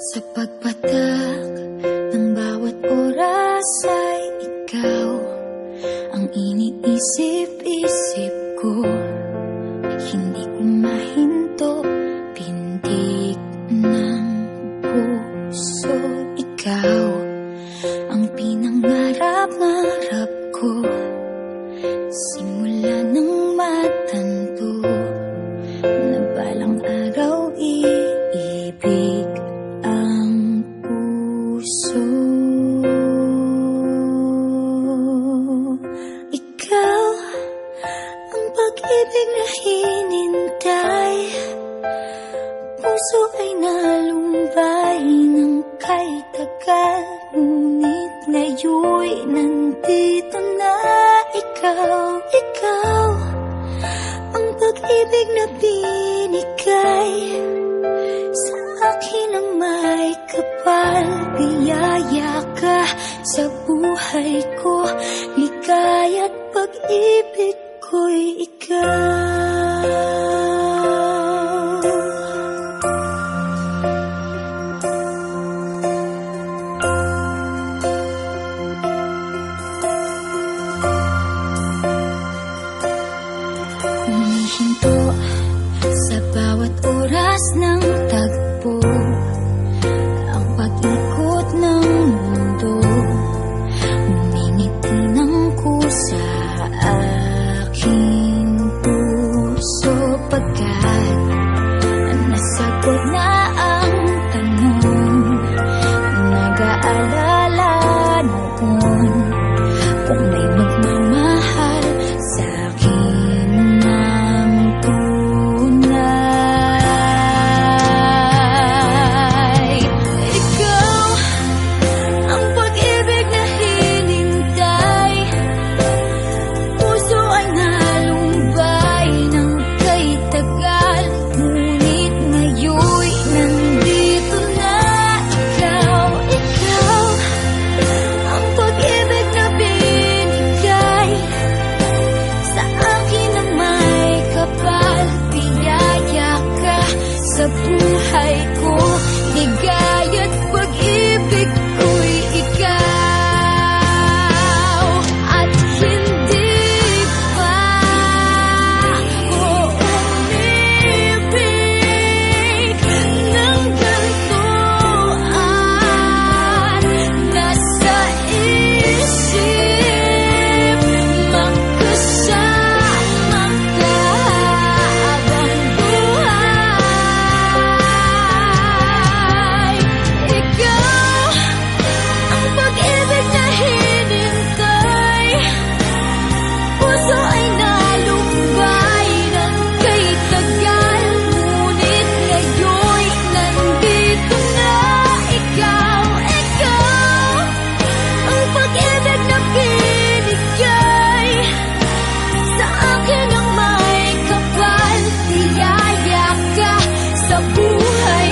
Sa pagpatak ng bawat oras ay ikaw ang iniisip-isip ko. Hindi ko mahinto, pintig ng puso. Ikaw ang pinangarap-ngarap ko, simula nang matanto na balang araw iibig ang puso. Ikaw ang pag-ibig na hinintay, puso ay nalumbay ng kay tagal, ngunit ngayon'y nandito na ikaw. Ikaw ang pag-ibig na binigay sa akin ang may kapal. Biyaya ka sa buhay ko, ligaya't pag-ibig ko'y ikaw. Humihinto sa bawat oras ng tagpo, ang pag-ikot ng mundo, umingiti ng kusa aking puso. Pagkat nasagot na ang tanong, nag-aalala noon kung may magmamahal sa akin ng tunay. Ikaw ang pag-ibig na hinintay, puso ay nalumbay ng kay tagal, ngunit ngayon'y nandito na ikaw. Ikaw ang pag-ibig na binigay sa akin ang may kapal. Biyaya ka sa buhay ko, ligaya't pag-ibig ko'y ikaw. At hindi pa ko umibig ng ganito, at nasa isip magkasama ka habang buhay. Ikaw ang pag-ibig na hinintay, puso ay nalumbay ng kay tagal, ngunit ngayon'y nandito na ikaw. Ikaw ang pag-ibig na binigay sa akin ang may kapal. Biyaya ka sa buhay